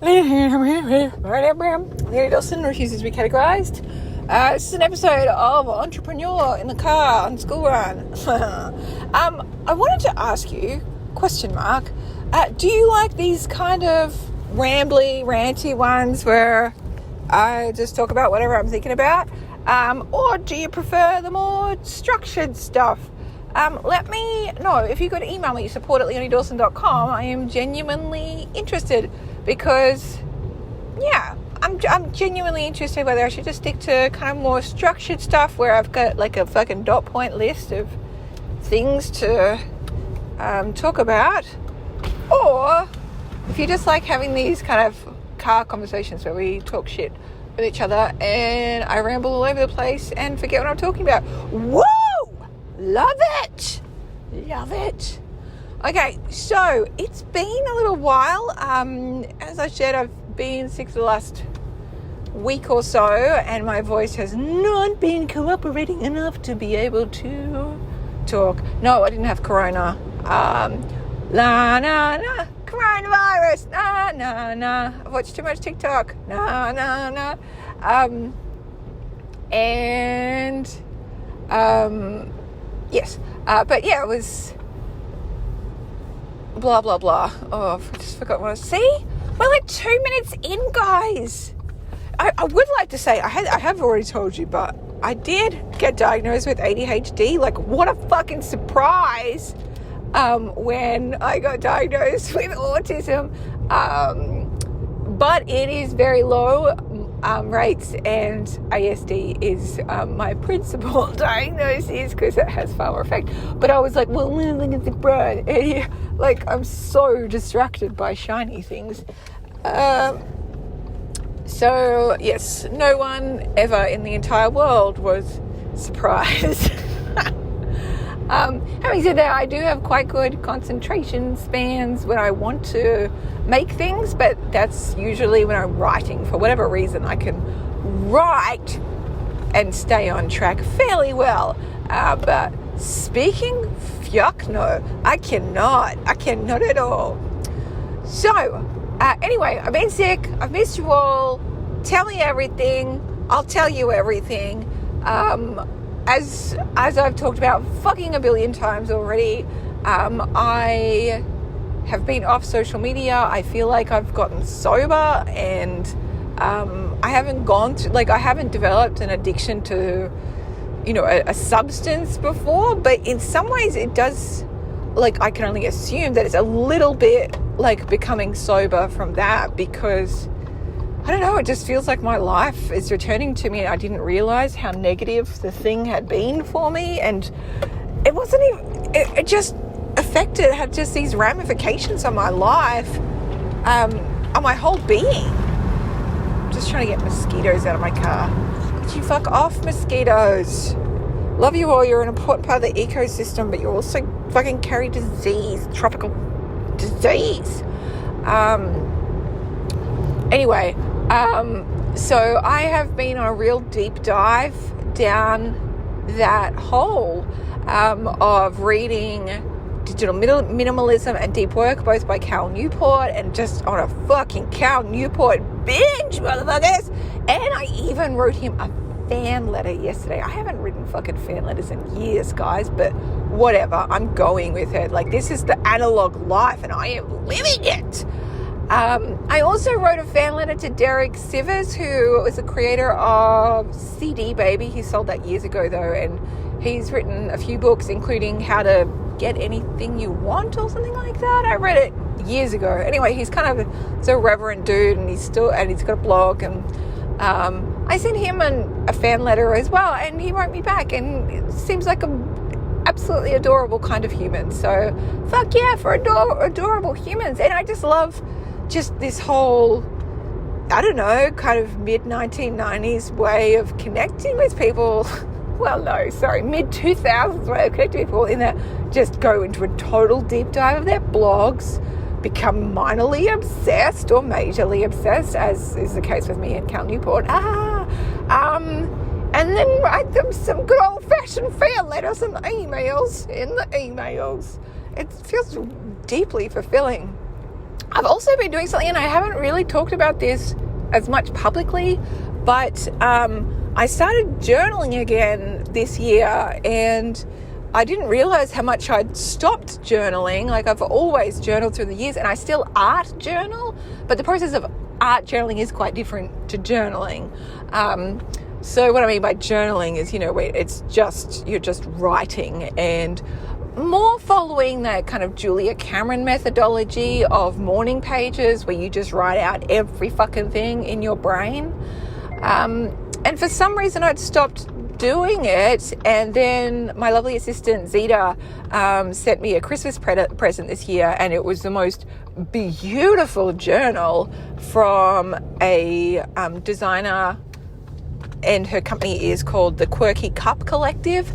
Lady Dawson refuses to be categorized. This is an episode of Entrepreneur in the Car on School Run. I wanted to ask you, do you like these kind of rambly, ranty ones where I just talk about whatever I'm thinking about? Or do you prefer the more structured stuff? Let me know. If you could email me, support@leoniedawson.com. I am genuinely interested because, I'm genuinely interested whether I should just stick to kind of more structured stuff where I've got like a fucking dot point list of things to talk about, or if you just like having these kind of car conversations where we talk shit with each other and I ramble all over the place and forget what I'm talking about. Woo! Love it! Okay, so it's been a little while. As I said, I've been sick for the last week or so and my voice has not been cooperating enough to be able to talk. No, I didn't have corona. Coronavirus. I've watched too much TikTok. Yes. But yeah, it was blah, blah, blah. Oh, I just forgot what I was. See? We're like 2 minutes in, guys. I would like to say, I have already told you, but I did get diagnosed with ADHD. Like, what a fucking surprise when I got diagnosed with autism. But it is very low rates, and ASD is my principal diagnosis because it has far more effect. But I was like, well, look at the brand. Like, I'm so distracted by shiny things. So, yes, no one ever in the entire world was surprised. Having said that, I do have quite good concentration spans when I want to make things, but that's usually when I'm writing. For whatever reason, I can write and stay on track fairly well. But speaking, fuck no, I cannot at all. So, anyway, I've been sick. I've missed you all. Tell me everything. I'll tell you everything. As I've talked about fucking a billion times already, I have been off social media. I feel like I've gotten sober, and I haven't developed an addiction to, a substance before. But in some ways, it does. Like, I can only assume that it's a little bit like becoming sober from that, because I don't know, it just feels like my life is returning to me and I didn't realize how negative the thing had been for me, and it wasn't even, it just had just these ramifications on my life, on my whole being. I'm just trying to get mosquitoes out of my car. Could you fuck off, mosquitoes? Love you all, you're an important part of the ecosystem, but you also fucking carry disease, tropical disease. Anyway, so I have been on a real deep dive down that hole of reading Digital Minimalism and Deep Work, both by Cal Newport, and just on a fucking Cal Newport binge, motherfuckers. And I even wrote him a fan letter yesterday. I haven't written fucking fan letters in years, guys, but whatever, I'm going with it. Like, this is the analog life and I am living it. I also wrote a fan letter to Derek Sivers, who was the creator of CD Baby. He sold that years ago though, and he's written a few books, including How to Get Anything You Want or something like that. I read it years ago. Anyway, he's kind of a reverend dude, and he's got a blog, and I sent him a fan letter as well, and he wrote me back, and it seems like an absolutely adorable kind of human. So fuck yeah for adorable humans. And I just love just this whole, I don't know, kind of mid-1990s way of connecting with people. Well, no, sorry, mid-2000s way of connecting with people, in that just go into a total deep dive of their blogs, become minorly obsessed or majorly obsessed, as is the case with me and Cal Newport. And then write them some good old-fashioned fan letters and emails in the emails. It feels deeply fulfilling. I've also been doing something, and I haven't really talked about this as much publicly, but I started journaling again this year, and I didn't realize how much I'd stopped journaling. Like, I've always journaled through the years, and I still art journal, but the process of art journaling is quite different to journaling. So what I mean by journaling is, you're just writing, and more following that kind of Julia Cameron methodology of morning pages where you just write out every fucking thing in your brain. And for some reason I'd stopped doing it, and then my lovely assistant Zeta sent me a Christmas present this year, and it was the most beautiful journal from a designer, and her company is called the Quirky Cup Collective.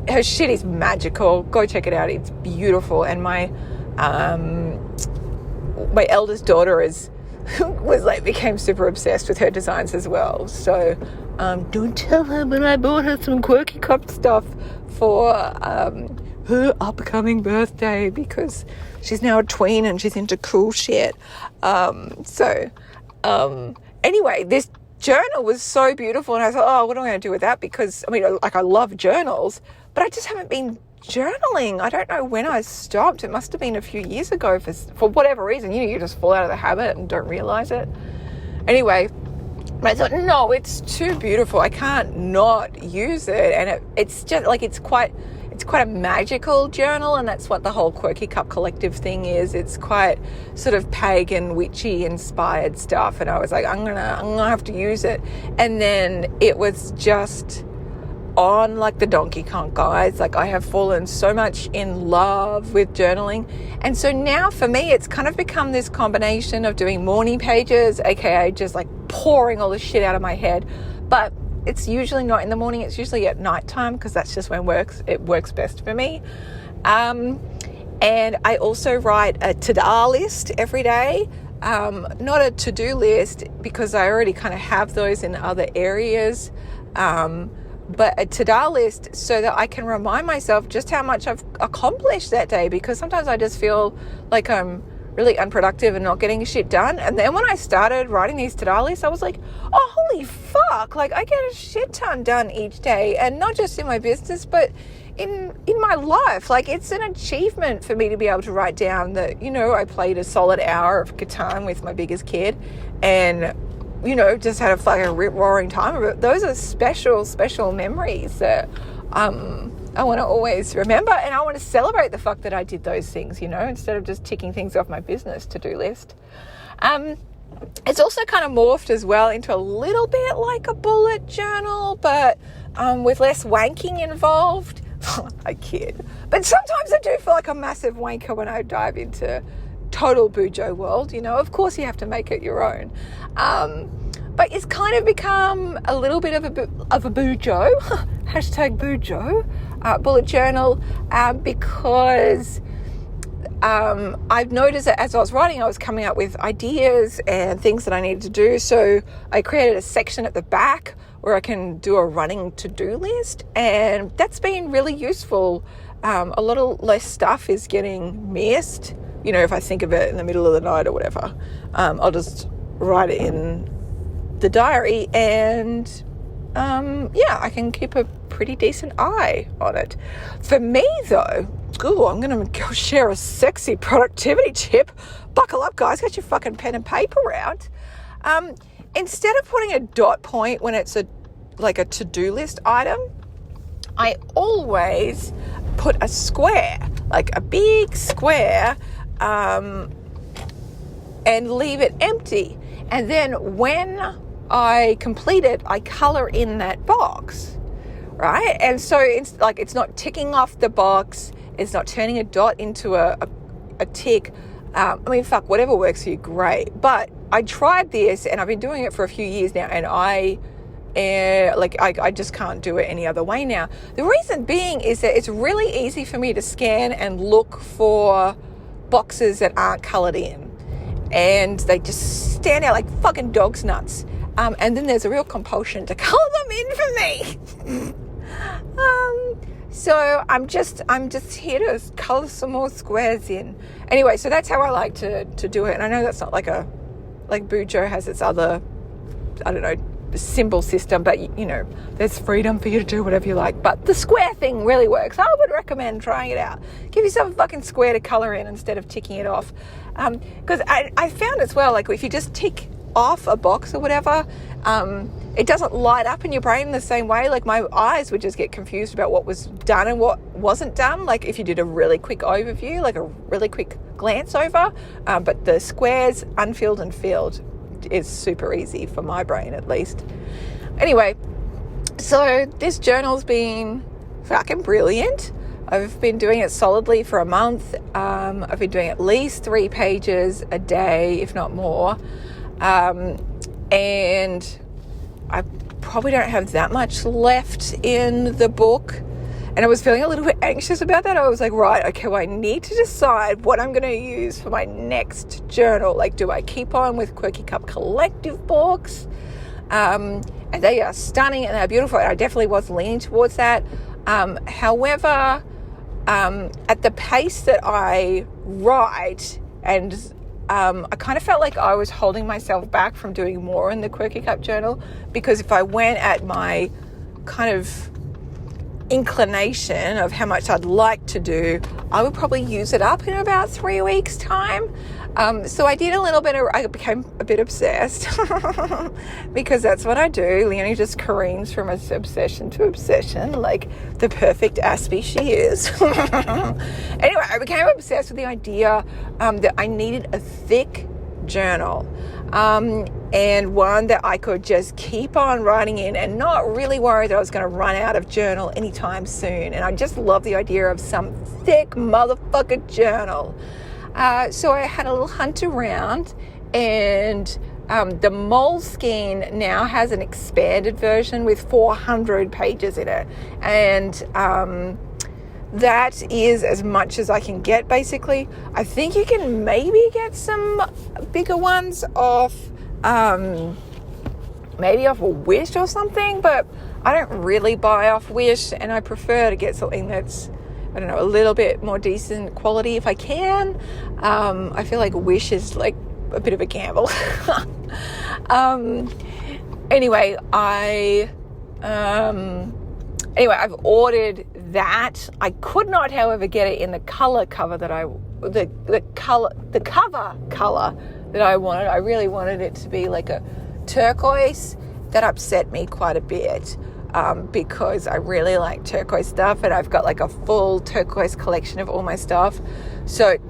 Her shit is magical. Go check it out. It's beautiful. And my eldest daughter became super obsessed with her designs as well. So don't tell her, but I bought her some Quirky Cup stuff for her upcoming birthday, because she's now a tween and she's into cool shit. Anyway, this journal was so beautiful, and I thought, oh, what am I going to do with that? Because I love journals, but I just haven't been journaling. I don't know when I stopped. It must have been a few years ago for whatever reason. You just fall out of the habit and don't realize it. Anyway, I thought, no, it's too beautiful. I can't not use it, and it's just like it's quite a magical journal, and that's what the whole Quirky Cup Collective thing is. It's quite sort of pagan, witchy inspired stuff, and I was like, I'm gonna have to use it. And then it was just on like the Donkey Kong, guys. Like, I have fallen so much in love with journaling, and so now for me it's kind of become this combination of doing morning pages, aka just like pouring all the shit out of my head, but it's usually not in the morning. It's usually at nighttime, because that's just when it works best for me. And I also write a to-do list every day. Not a to-do list, because I already kind of have those in other areas. But a to-do list so that I can remind myself just how much I've accomplished that day, because sometimes I just feel like I'm really unproductive and not getting shit done. And then when I started writing these to-do lists, I was like, oh, holy fuck, like I get a shit ton done each day, and not just in my business, but in my life. Like, it's an achievement for me to be able to write down that, I played a solid hour of guitar with my biggest kid, and just had a fucking rip-roaring time of it. Those are special memories that I want to always remember, and I want to celebrate the fact that I did those things, instead of just ticking things off my business to-do list. It's also kind of morphed as well into a little bit like a bullet journal, but with less wanking involved. I kid. But sometimes I do feel like a massive wanker when I dive into total bujo world. Of course you have to make it your own. But it's kind of become a little bit of a bujo, hashtag bujo, bullet journal, because I've noticed that as I was writing, I was coming up with ideas and things that I needed to do. So I created a section at the back where I can do a running to-do list, and that's been really useful. A little less stuff is getting missed. If I think of it in the middle of the night or whatever, I'll just write it in the diary, and I can keep a pretty decent eye on it. For me though, I'm going to go share a sexy productivity tip. Buckle up, guys. Get your fucking pen and paper out. Instead of putting a dot point when it's a to-do list item, I always put a square, like a big square, and leave it empty. And then when I complete it, I color in that box, right? And so it's not ticking off the box. It's not turning a dot into a tick. Whatever works for you, great. But I tried this, and I've been doing it for a few years now, and I just can't do it any other way now. The reason being is that it's really easy for me to scan and look for boxes that aren't colored in, and they just stand out like fucking dog's nuts. And then there's a real compulsion to color them in for me. So I'm just here to color some more squares in. Anyway, so that's how I like to do it. And I know that's not like Bujo has its other, I don't know, symbol system, but there's freedom for you to do whatever you like. But the square thing really works. I would recommend trying it out. Give yourself a fucking square to color in instead of ticking it off. Because I found as well, like if you just tick off a box or whatever, it doesn't light up in your brain in the same way. Like my eyes would just get confused about what was done and what wasn't done. Like if you did a really quick overview, like a really quick glance over, but the squares unfilled and filled is super easy for my brain, at least. Anyway, so this journal's been fucking brilliant. I've been doing it solidly for a month. I've been doing at least 3 pages a day, if not more. And I probably don't have that much left in the book. And I was feeling a little bit anxious about that. I was like, right, okay, well, I need to decide what I'm going to use for my next journal. Like, do I keep on with Quirky Cup Collective books? And they are stunning and they're beautiful. And I definitely was leaning towards that. However, at the pace that I write, and I kind of felt like I was holding myself back from doing more in the Quirky Cup journal, because if I went at my kind of inclination of how much I'd like to do, I would probably use it up in about 3 weeks' time. So I did I became a bit obsessed because that's what I do. Leonie just careens from obsession to obsession like the perfect Aspie she is. Anyway, I became obsessed with the idea that I needed a thick journal, and one that I could just keep on writing in and not really worry that I was going to run out of journal anytime soon. And I just love the idea of some thick motherfucker journal. So I had a little hunt around, and the Moleskine now has an expanded version with 400 pages in it. And that is as much as I can get, basically. I think you can maybe get some bigger ones off, maybe off a Wish or something, but I don't really buy off Wish, and I prefer to get something that's, I don't know, a little bit more decent quality if I can. I feel like Wish is like a bit of a gamble. Anyway, I've ordered that. I could not, however, get it in the cover color that I wanted. I really wanted it to be like a turquoise. That upset me quite a bit, because I really like turquoise stuff, and I've got like a full turquoise collection of all my stuff. So it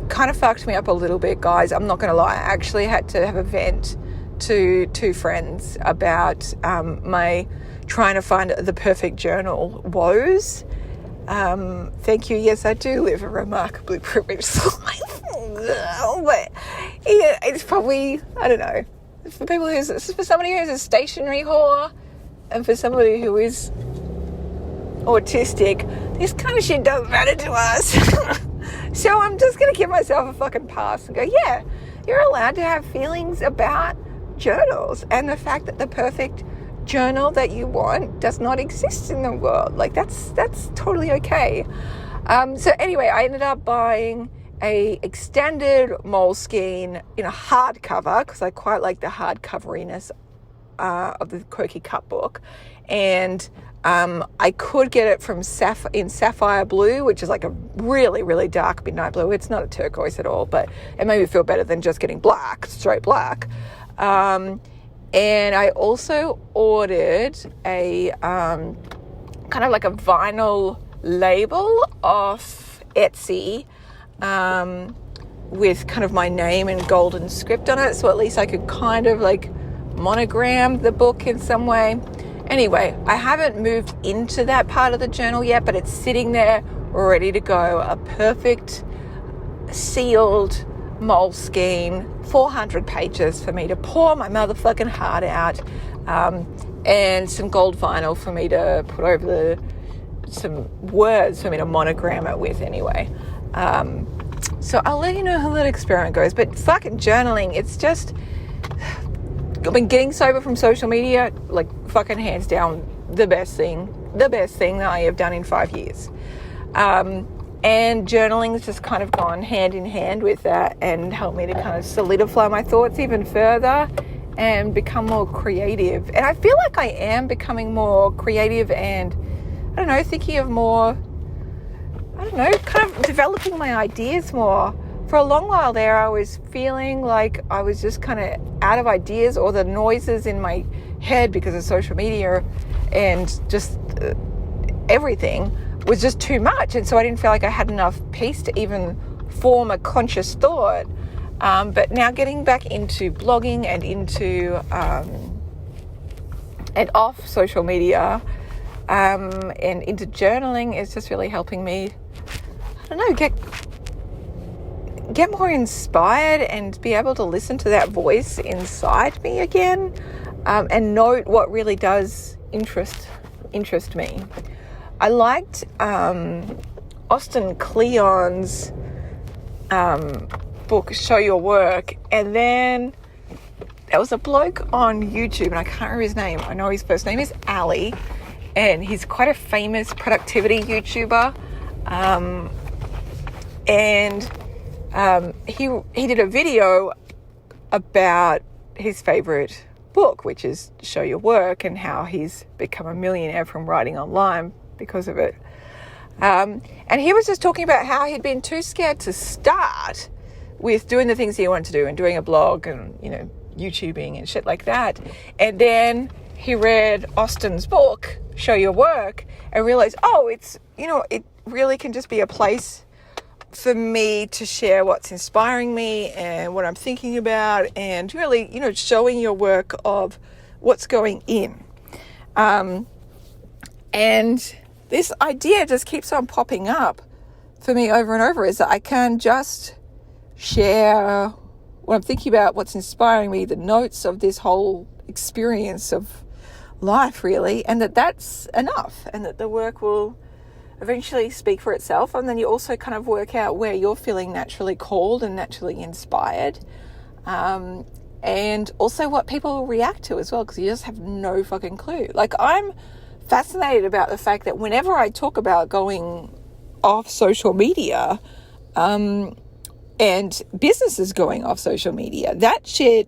kind of fucked me up a little bit, guys. I'm not going to lie. I actually had to have a vent to 2 friends about my trying to find the perfect journal woes. Thank you. Yes, I do live a remarkably privileged life. But yeah, it's probably, I don't know, for somebody who's a stationery whore, and for somebody who is autistic, this kind of shit doesn't matter to us. So I'm just going to give myself a fucking pass and go, yeah, you're allowed to have feelings about journals, and the fact that the perfect journal that you want does not exist in the world. Like that's totally okay. So anyway, I ended up buying a extended Moleskine in a hardcover, because I quite like the hardcoveriness of the Quirky Cup book, and I could get it from in sapphire blue, which is like a really, really dark midnight blue. It's not a turquoise at all, but it made me feel better than just getting straight black. And I also ordered a kind of like a vinyl label off Etsy, with kind of my name in golden script on it, so at least I could kind of like monogram the book in some way. Anyway, I haven't moved into that part of the journal yet, but it's sitting there ready to go. A perfect sealed Moleskine, 400 pages for me to pour my motherfucking heart out, and some gold vinyl for me to put over some words for me to monogram it with anyway. So I'll let you know how that experiment goes. But fucking journaling, it's just, I've been getting sober from social media, like fucking hands down, the best thing that I have done in 5 years. And journaling has just kind of gone hand in hand with that and helped me to kind of solidify my thoughts even further and become more creative. And I feel like I am becoming more creative and, I don't know, thinking of more, kind of developing my ideas more. For a long while there, I was feeling like I was just kind of out of ideas, or the noises in my head because of social media and just everything was just too much. And so I didn't feel like I had enough peace to even form a conscious thought. But now getting back into blogging and into and off social media and into journaling is just really helping me, I don't know, get more inspired and be able to listen to that voice inside me again, and note what really does interest me. I liked Austin Kleon's book, Show Your Work, and then there was a bloke on YouTube, and I can't remember his name. I know his first name is Ali, and he's quite a famous productivity YouTuber, he did a video about his favorite book, which is Show Your Work, and how he's become a millionaire from writing online because of it. And he was just talking about how he'd been too scared to start with doing the things he wanted to do and doing a blog and, YouTubing and shit like that. And then he read Austin's book, Show Your Work, and realized, it really can just be a place for me to share what's inspiring me and what I'm thinking about, and really, showing your work of what's going in. And this idea just keeps on popping up for me over and over, is that I can just share what I'm thinking about, what's inspiring me, the notes of this whole experience of life, really, and that's enough, and that the work will eventually speak for itself. And then you also kind of work out where you're feeling naturally called and naturally inspired, and also what people will react to as well, because you just have no fucking clue. Like, I'm fascinated about the fact that whenever I talk about going off social media, and businesses going off social media, that shit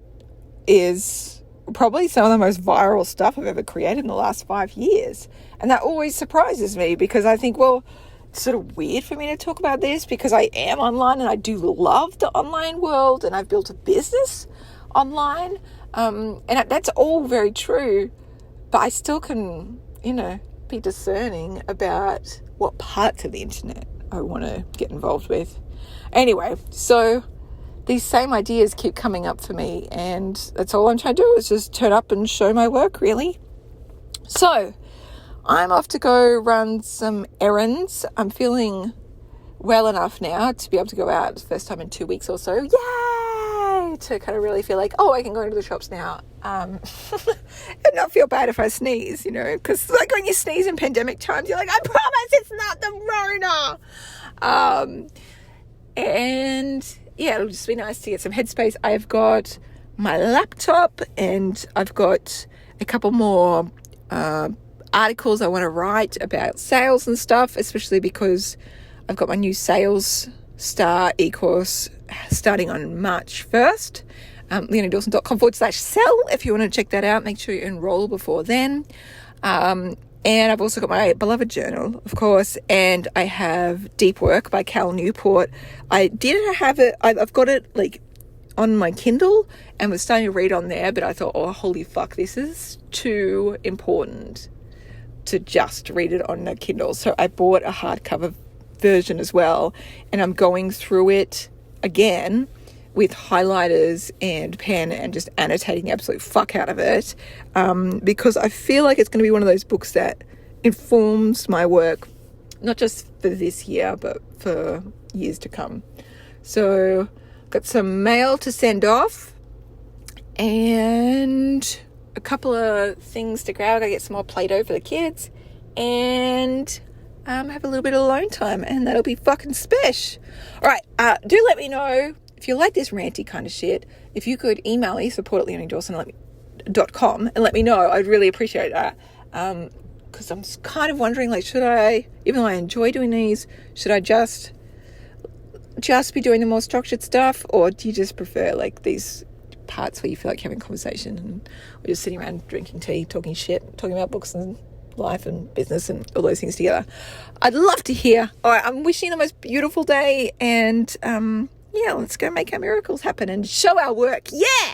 is probably some of the most viral stuff I've ever created in the last 5 years. And that always surprises me, because I think, well, it's sort of weird for me to talk about this because I am online and I do love the online world and I've built a business online. And that's all very true, but I still can, be discerning about what parts of the internet I want to get involved with. Anyway, so these same ideas keep coming up for me, and that's all I'm trying to do, is just turn up and show my work, really. So I'm off to go run some errands. I'm feeling well enough now to be able to go out first time in 2 weeks or so. Yay! To kind of really feel like, I can go into the shops now. And not feel bad if I sneeze, because like when you sneeze in pandemic times, you're like, I promise it's not the Rona. And yeah, it'll just be nice to get some headspace. I've got my laptop and I've got a couple more articles I want to write about sales and stuff, especially because I've got my new Sales Star e-course starting on March 1st. leoniedawson.com/sell if you want to check that out. Make sure you enroll before then. And I've also got my beloved journal, of course, and I have Deep Work by Cal Newport. I didn't have it, I've got it like on my Kindle and was starting to read on there, but I thought, holy fuck, this is too important to just read it on the Kindle. So I bought a hardcover version as well, and I'm going through it again with highlighters and pen and just annotating the absolute fuck out of it, because I feel like it's going to be one of those books that informs my work, not just for this year, but for years to come. So got some mail to send off and a couple of things to grab. I gotta get some more Play-Doh for the kids and have a little bit of alone time, and that'll be fucking spesh. All right, do let me know if you like this ranty kind of shit. If you could email me, support@leoniedawson.com, and let me know. I'd really appreciate that. because I'm kind of wondering, like, should I, even though I enjoy doing these, should I just be doing the more structured stuff, or do you just prefer like these parts where you feel like having conversation and we're just sitting around drinking tea, talking shit, talking about books and life and business and all those things together? I'd love to hear. All right, I'm wishing you the most beautiful day, and let's go make our miracles happen and show our work. Yeah.